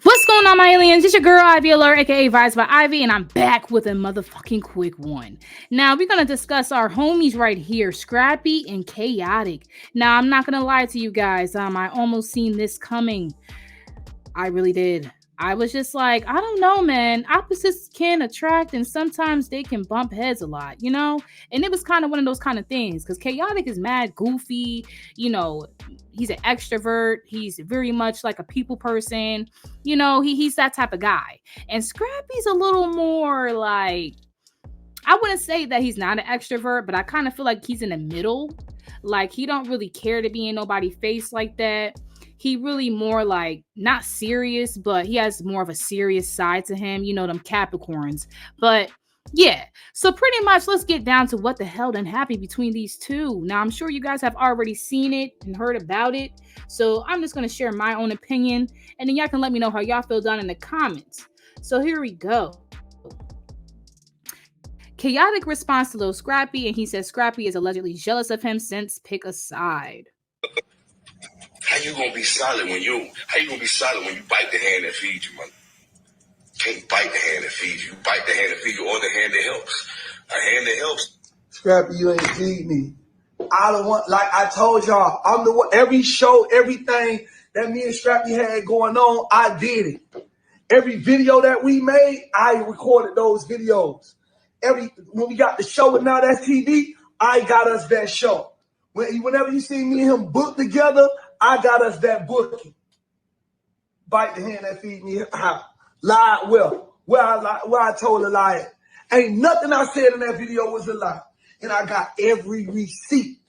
What's going on, my aliens? It's your girl, Ivy Alert, aka Vibes by Ivy, and I'm back with a motherfucking quick one. Now, we're gonna discuss our homies right here, Scrappy and Chaotic. Now, I'm not gonna lie to you guys, I almost seen this coming. I really did. I was just like, I don't know, man. Opposites can attract, and sometimes they can bump heads a lot, you know? And it was kind of one of those kind of things because Chaotic is mad goofy, you know. He's an extrovert. He's very much like a people person. You know, he's that type of guy. And Scrappy's a little more like, I wouldn't say that he's not an extrovert, but I kind of feel like he's in the middle. Like he don't really care to be in nobody's face like that. He really more like not serious, but he has more of a serious side to him. You know, them Capricorns. But yeah, so pretty much let's get down to what the hell done happened between these two. Now, I'm sure you guys have already seen it and heard about it. So I'm just going to share my own opinion, and then y'all can let me know how y'all feel down in the comments. So here we go. Chaotic responds to Lil Scrappy, and he says Scrappy is allegedly jealous of him since pick a side. How you gonna be silent when you bite the hand that feeds you, man? Can't bite the hand that feeds you. Bite the hand that feeds you or the hand that helps. A hand that helps. Scrappy, you ain't feed me. I don't want, like I told y'all, I'm the one, every show, everything that me and Scrappy had going on, I did it. Every video that we made, I recorded those videos. When we got the show with Now That's TV, I got us that show. Whenever you see me and him book together, I got us that booking. Bite the hand that feed me. Lie where I told a lie. Ain't nothing I said in that video was a lie. And I got every receipt.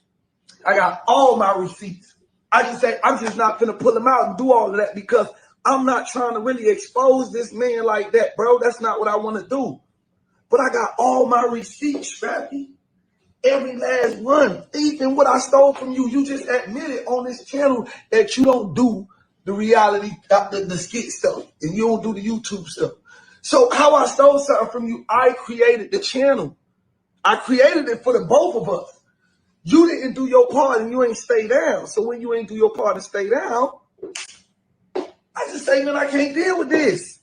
I got all my receipts. I just say, I'm just not gonna pull them out and do all of that because I'm not trying to really expose this man like that, bro. That's not what I want to do. But I got all my receipts, Scrappy. Every last one. Even what I stole from you, you just admitted on this channel that you don't do the reality, the skit stuff, and you don't do the YouTube stuff. So how I stole something from you, I created the channel. I created it for the both of us. You didn't do your part and you ain't stay down. So when you ain't do your part and stay down, I just say, man, I can't deal with this.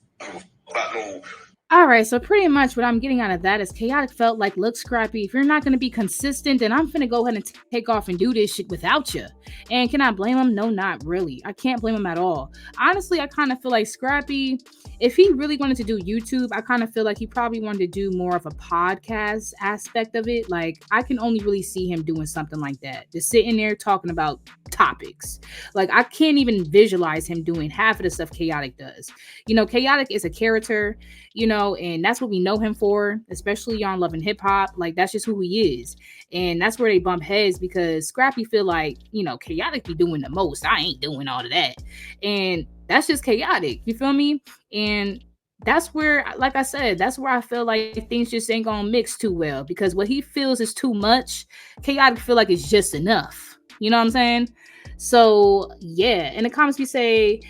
All right, so pretty much what I'm getting out of that is Chaotic felt like, look, Scrappy, if you're not going to be consistent, then I'm going to go ahead and take off and do this shit without you. And can I blame him? No, not really. I can't blame him at all. Honestly, I kind of feel like Scrappy, if he really wanted to do YouTube, I kind of feel like he probably wanted to do more of a podcast aspect of it. Like, I can only really see him doing something like that. Just sitting there talking about topics. Like, I can't even visualize him doing half of the stuff Chaotic does. You know, Chaotic is a character, you know, and that's what we know him for, especially on Love and Hip Hop. Like, that's just who he is. And that's where they bump heads because Scrappy feel like, you know, Chaotic be doing the most. I ain't doing all of that. And that's just Chaotic. You feel me? And that's where, like I said, that's where I feel like things just ain't gonna mix too well because what he feels is too much. Chaotic feel like it's just enough. You know what I'm saying? So, yeah. In the comments, we say,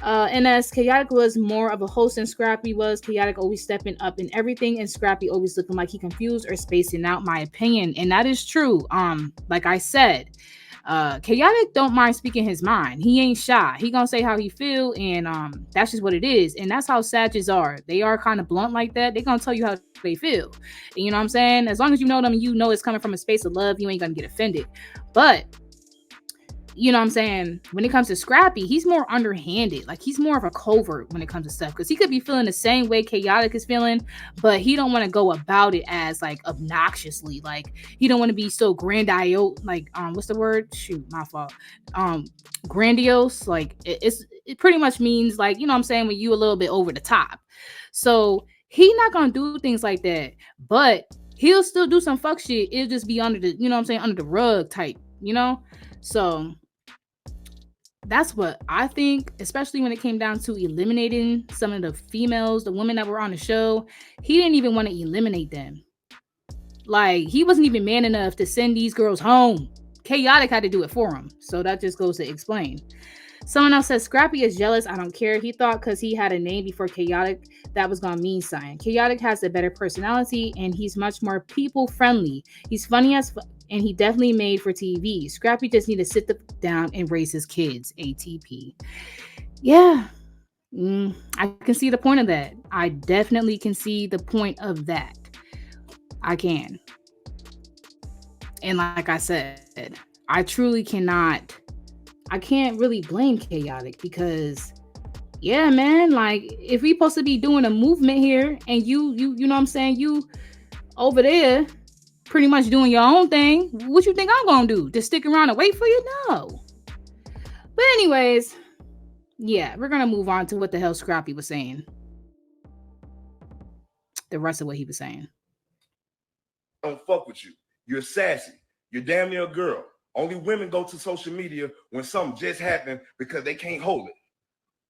and as Chaotic was more of a host than Scrappy was, Chaotic always stepping up in everything, and Scrappy always looking like he confused or spacing out, my opinion. And that is true. Like I said, Chaotic don't mind speaking his mind. He ain't shy. He gonna say how he feel, and that's just what it is. And that's how Sages are. They are kind of blunt like that. They gonna tell you how they feel. And you know what I'm saying? As long as you know them and you know it's coming from a space of love, you ain't gonna get offended. But you know what I'm saying? When it comes to Scrappy, he's more underhanded. Like, he's more of a covert when it comes to stuff. Because he could be feeling the same way Chaotic is feeling, but he don't want to go about it as, like, obnoxiously. Like, he don't want to be so grandiose. Like, what's the word? Shoot, my fault. Grandiose. Like, it pretty much means, like, you know what I'm saying? When you a little bit over the top. So, he not going to do things like that. But he'll still do some fuck shit. It'll just be under the, you know what I'm saying? Under the rug type, you know? So that's what I think, especially when it came down to eliminating some of the females, the women that were on the show. He didn't even want to eliminate them. Like, he wasn't even man enough to send these girls home. Chaotic had to do it for him. So that just goes to explain. Someone else says, Scrappy is jealous. I don't care. He thought because he had a name before Chaotic, that was going to mean something. Chaotic has a better personality, and he's much more people friendly. He's funny as and he definitely made for TV. Scrappy just need to sit down and raise his kids. ATP. Yeah, I can see the point of that. I definitely can see the point of that. I can. And like I said, I truly cannot. I can't really blame Chaotic because, yeah, man, like if we supposed to be doing a movement here, and you know what I'm saying, you over there pretty much doing your own thing, what you think I'm gonna do? Just stick around and wait for you? No. But anyways, yeah, we're gonna move on to what the hell Scrappy was saying. The rest of what he was saying. Don't fuck with you. You're sassy. You're damn near a girl. Only women go to social media when something just happened because they can't hold it.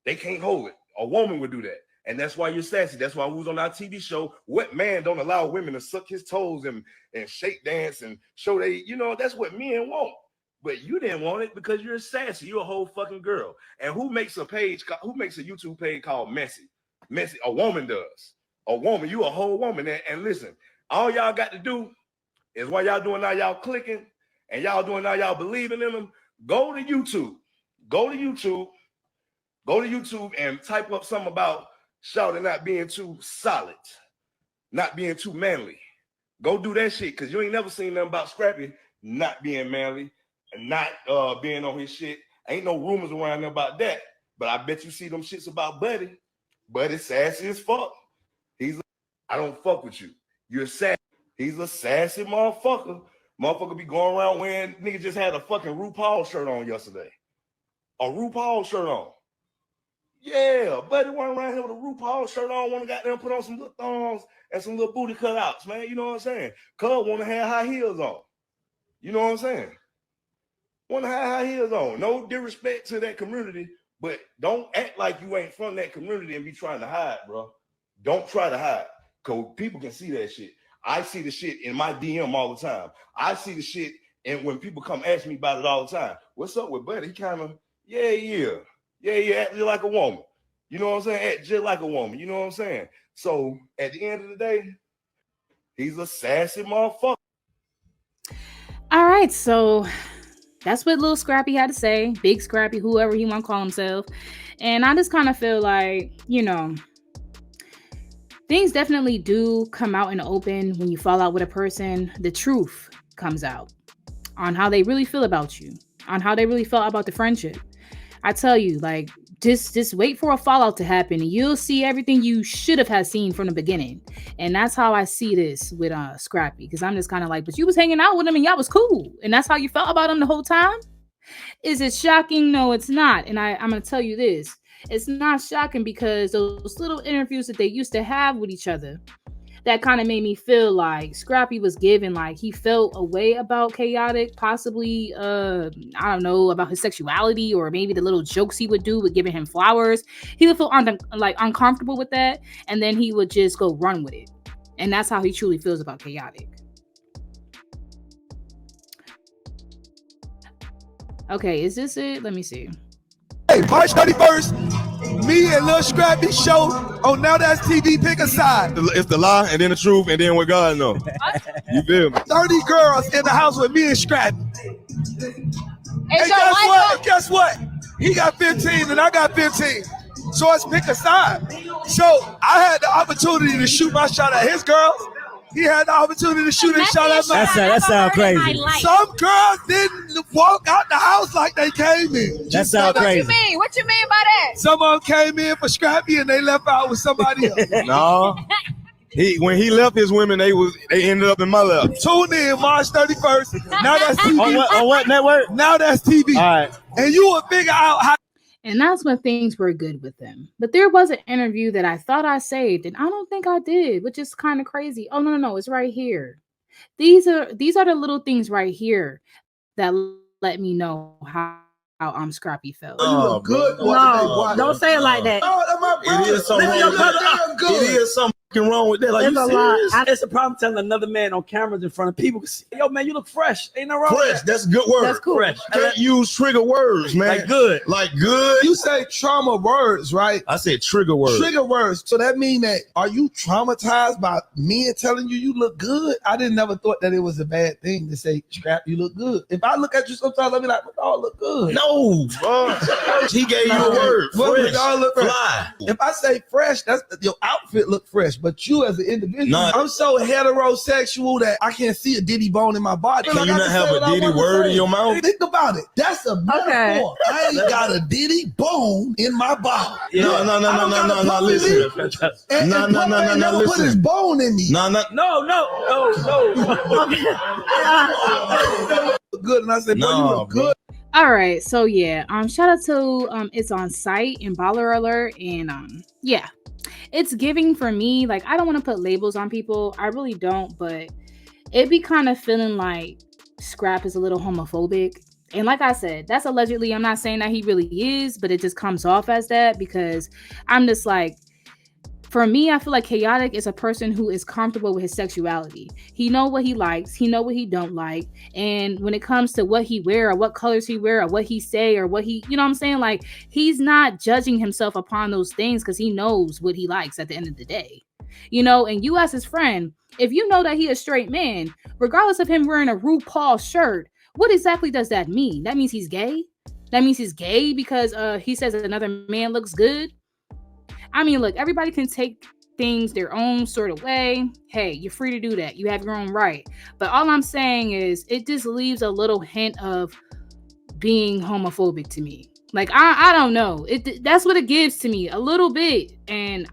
They can't hold it. A woman would do that. And that's why you're sassy. That's why we was on our TV show. What man don't allow women to suck his toes and shake dance and show they, that's what men want. But you didn't want it because you're sassy. You're a whole fucking girl. And who makes a YouTube page called Messy? Messy, a woman does. A woman, you a whole woman. And listen, all y'all got to do is while y'all doing now, y'all clicking, and y'all doing now, y'all believing in them, go to YouTube. Go to YouTube and type up something about Shawty not being too solid, not being too manly. Go do that shit, because you ain't never seen nothing about Scrappy not being manly and not being on his shit. Ain't no rumors around there about that, but I bet you see them shits about Buddy. Buddy's sassy as fuck. I don't fuck with you. You're sassy. He's a sassy motherfucker. Motherfucker be going around wearing, nigga just had a fucking RuPaul shirt on yesterday. A RuPaul shirt on. Yeah, Buddy went around here with a RuPaul shirt on, want to goddamn put on some little thongs and some little booty cutouts, man. You know what I'm saying? Cub want to have high heels on. You know what I'm saying? Want to have high heels on. No disrespect to that community, but don't act like you ain't from that community and be trying to hide, bro. Don't try to hide, because people can see that shit. I see the shit in my DM all the time. I see the shit, and when people come ask me about it all the time, what's up with Buddy? He kind of, yeah, act just like a woman. You know what I'm saying? Act just like a woman. You know what I'm saying? So at the end of the day, he's a sassy motherfucker. All right, so that's what little Scrappy had to say. Big Scrappy, whoever he want to call himself. And I just kind of feel like, things definitely do come out in the open when you fall out with a person. The truth comes out on how they really feel about you, on how they really felt about the friendship. I tell you, like, just wait for a fallout to happen and you'll see everything you should have seen from the beginning. And that's how I see this with Scrappy, because I'm just kind of like, but you was hanging out with him and y'all was cool, and that's how you felt about him the whole time. Is it shocking? No, it's not. And I'm going to tell you this. It's not shocking because those little interviews that they used to have with each other, that kind of made me feel like Scrappy was given, like, he felt a way about Chaotic, possibly, I don't know, about his sexuality, or maybe the little jokes he would do with giving him flowers. He would feel uncomfortable with that, and then he would just go run with it. And that's how he truly feels about Chaotic. Okay, is this it? Let me see. Hey, March 31st, me and Lil Scrappy show on Now That's TV, pick a side. It's the lie, and then the truth, and then what God knows. You feel me? 30 girls in the house with me and Scrappy. And guess what? He got 15 and I got 15. So let's pick a side. So I had the opportunity to shoot my shot at his girls. He had the opportunity to shoot his shot at mine. That sounds crazy. Some girls didn't walk out the house like they came in. That sounds crazy. What you mean by that? Some of them came in for Scrappy and they left out with somebody else. No. When he left his women, they ended up in my lap. Tune in March 31st. Now That's TV. On what network? Now That's TV. All right. And you will figure out how. And that's when things were good with them. But there was an interview that I thought I saved, and I don't think I did, which is kind of crazy. Oh, no, it's right here. These are the little things right here that let me know how Scrappy felt. Oh, good. No, don't say it like that. Oh, that's my brother. It is something. It is something. wrong with that? Like, It's you a lot. serious? It's a problem telling another man on cameras in front of people. Yo, man, you look fresh. Ain't no wrong with Fresh, that. that's a good word. That's cool. Fresh. Can't use trigger words, man. Like good. Like good. You say trauma words, right? I said trigger words. Trigger words. So that mean that, are you traumatized by men telling you look good? I didn't never thought that it was a bad thing to say, Scrap, you look good. If I look at you sometimes, I'll be like, oh, look good. No, bro. He gave you a word. Well, Fresh. y'all look fresh. Fly. If I say fresh, that's your outfit look fresh, but you as an individual, I'm so heterosexual that I can't see a Diddy bone in my body. Can you not have a Diddy word in your mouth? Think about it. That's a metaphor. I ain't got a Diddy bone in my body. Yeah. No, listen. No, put his bone in me. No. Good, and I said, boy, you look good. All right, so yeah, shout out to It's On Site and Baller Alert, and yeah, it's giving for me. Like, I don't want to put labels on people, I really don't, but it be kind of feeling like Scrap is a little homophobic. And like I said, that's allegedly. I'm not saying that he really is, but it just comes off as that, because I'm just like, for me, I feel like Chaotic is a person who is comfortable with his sexuality. He know what he likes, he know what he don't like, and when it comes to what he wear or what colors he wear or what he say or what he, you know what I'm saying? Like, he's not judging himself upon those things because he knows what he likes at the end of the day. You know, and you as his friend, if you know that he a straight man, regardless of him wearing a RuPaul shirt, what exactly does that mean? That means he's gay? That means he's gay because he says another man looks good? I mean, look, everybody can take things their own sort of way. Hey, you're free to do that. You have your own right. But all I'm saying is it just leaves a little hint of being homophobic to me. Like, I don't know. That's what it gives to me, a little bit. And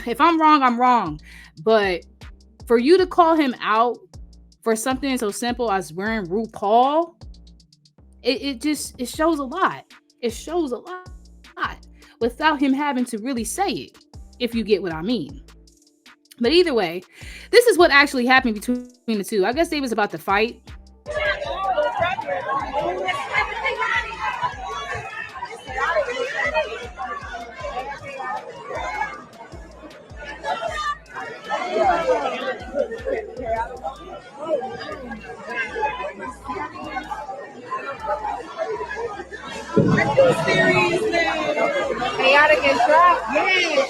if I'm wrong, I'm wrong. But for you to call him out for something so simple as wearing RuPaul, it shows a lot. It shows a lot without him having to really say it, if you get what I mean. But either way, this is what actually happened between the two. I guess they was about to fight. Chaotic and Trap, yeah.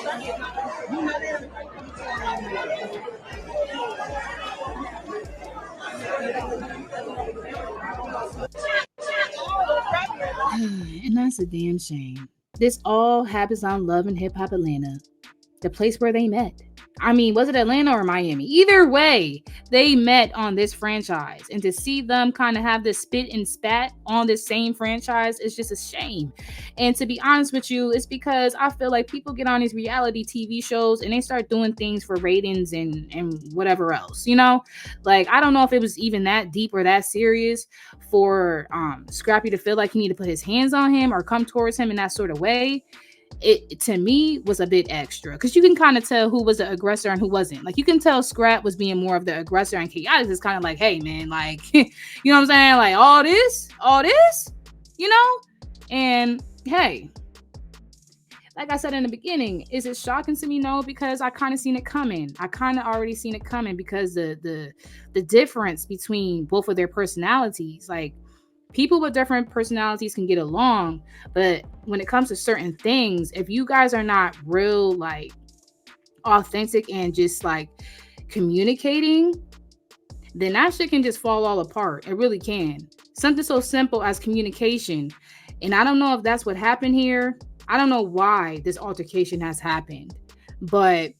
And that's a damn shame. This all happens on Love and Hip Hop Atlanta, the place where they met. I mean, was it Atlanta or Miami? Either way, they met on this franchise. And to see them kind of have this spit and spat on this same franchise is just a shame. And to be honest with you, it's because I feel like people get on these reality TV shows and they start doing things for ratings and whatever else, you know? Like, I don't know if it was even that deep or that serious for Scrappy to feel like he needed to put his hands on him or come towards him in that sort of way. It to me was a bit extra, because you can kind of tell who was the aggressor and who wasn't. Like, you can tell Scrap was being more of the aggressor, and Chaotic is kind of like, hey man, like, you know what I'm saying? Like, all this, you know? And hey, like I said in the beginning, is it shocking to me? No, because I kind of seen it coming. I kind of already seen it coming, because the difference between both of their personalities, like, people with different personalities can get along, but when it comes to certain things, if you guys are not real, like, authentic and just like communicating, then that shit can just fall all apart. It really can. Something so simple as communication. And I don't know if that's what happened here. I don't know why this altercation has happened, but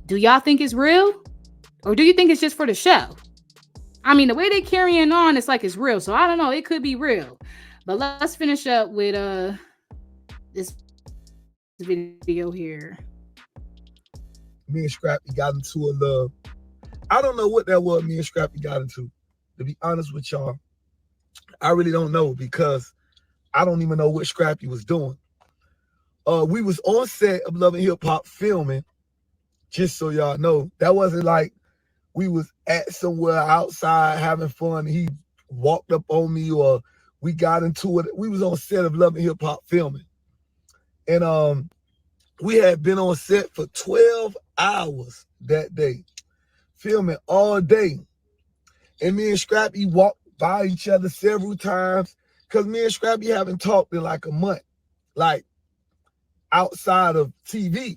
do y'all think it's real? Or do you think it's just for the show? I mean, the way they carrying on, it's like it's real. So I don't know. It could be real. But let's finish up with this video here. Me and Scrappy got into a love. I don't know what that was me and Scrappy got into. To be honest with y'all, I really don't know, because I don't even know what Scrappy was doing. We was on set of Love and Hip Hop filming, just so y'all know. That wasn't like we was at somewhere outside having fun. He walked up on me or we got into it. We was on set of Love and Hip Hop filming. And We had been on set for 12 hours that day, filming all day. And me and Scrappy walked by each other several times because me and Scrappy haven't talked in like a month, like outside of TV.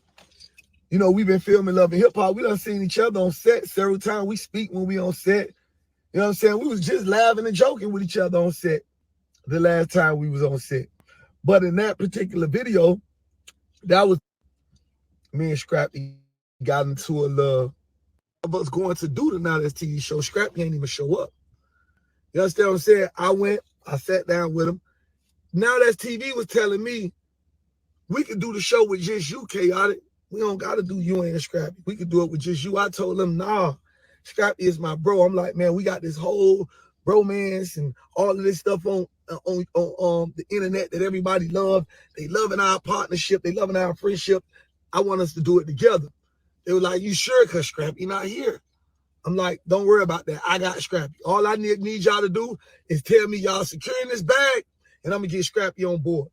You know, we've been filming Love and Hip Hop. We done seen each other on set several times. We speak when we on set. You know what I'm saying? We was just laughing and joking with each other on set the last time we was on set. But in that particular video, that was me and Scrappy got into a love of us going to do the Now That's TV show. Scrappy ain't even show up. You understand what I'm saying? I sat down with him. Now That's TV was telling me we could do the show with just you, Chaotic. We don't got to do you and Scrappy. We could do it with just you. I told him, nah, Scrappy is my bro. I'm like, man, we got this whole bromance and all of this stuff on the internet that everybody love. They loving our partnership. They loving our friendship. I want us to do it together. They were like, you sure? Because Scrappy not here. I'm like, don't worry about that. I got Scrappy. All I need y'all to do is tell me y'all securing this bag, and I'm going to get Scrappy on board.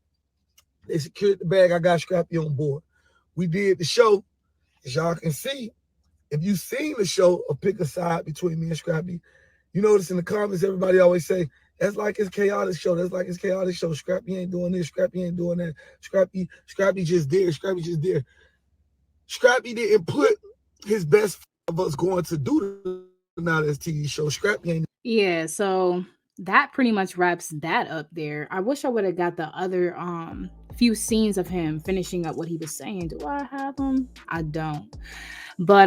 They secured the bag. I got Scrappy on board. We did the show. As y'all can see, if you've seen the show or pick a side between me and Scrappy, you notice in the comments, everybody always say, that's like his Chaotic show. That's like his Chaotic show. Scrappy ain't doing this. Scrappy ain't doing that. Scrappy just there. Scrappy just there. Scrappy didn't put his best of us going to do the Now That's TV show. Scrappy ain't. Yeah, so that pretty much wraps that up there. I wish I would have got the other few scenes of him finishing up what he was saying. Do I have them? I don't. But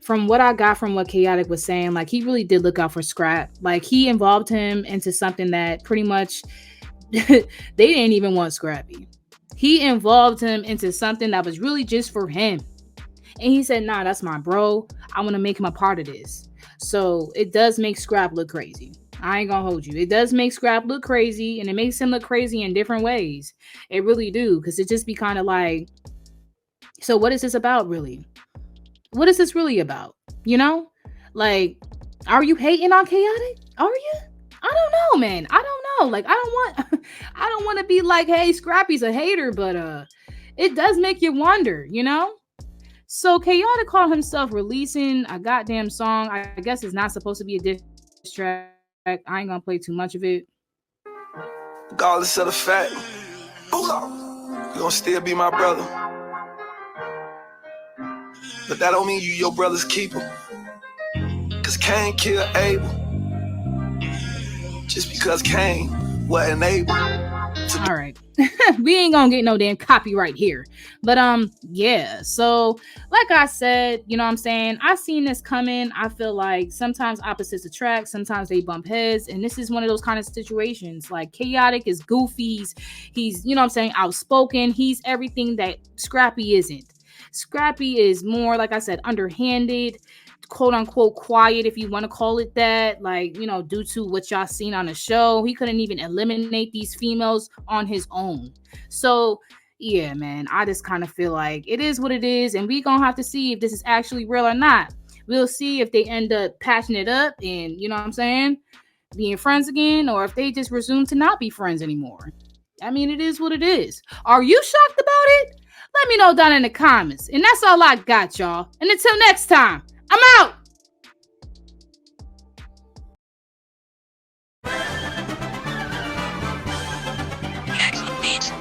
from what I got from what Chaotic was saying, like he really did look out for Scrap. Like he involved him into something that pretty much they didn't even want Scrappy. He involved him into something that was really just for him. And he said, nah, that's my bro. I want to make him a part of this. So it does make Scrap look crazy. I ain't gonna hold you. It does make Scrap look crazy, and it makes him look crazy in different ways. It really do, because it just be kind of like, so what is this about really? What is this really about? You know? Like, are you hating on Chaotic? Are you? I don't know, man. I don't know. Like, I don't want to be like, hey, Scrappy's a hater, but it does make you wonder, you know? So Chaotic called himself releasing a goddamn song. I guess it's not supposed to be a diss track. I ain't gonna play too much of it. Regardless of the fact, you gonna still be my brother. But that don't mean you your brother's keeper. Cause Cain killed Abel. Just because Cain wasn't able to. All right. We ain't gonna get no damn copyright here. But yeah, so like I said, you know what I'm saying, I seen this coming. I feel like sometimes opposites attract, sometimes they bump heads, and this is one of those kind of situations. Like Chaotic is goofy, he's you know what I'm saying, outspoken, he's everything that Scrappy isn't. Scrappy is more, like I said, underhanded, quote unquote quiet, if you want to call it that, like, you know, due to what y'all seen on the show. He couldn't even eliminate these females on his own. So yeah, man, I just kind of feel like it is what it is, and we gonna have to see if this is actually real or not. We'll see if they end up patching it up and, you know what I'm saying, being friends again, or if they just resume to not be friends anymore. I mean, it is what it is. Are you shocked about it? Let me know down in the comments. And that's all I got, y'all. And until next time, I'm out. Excellent beats.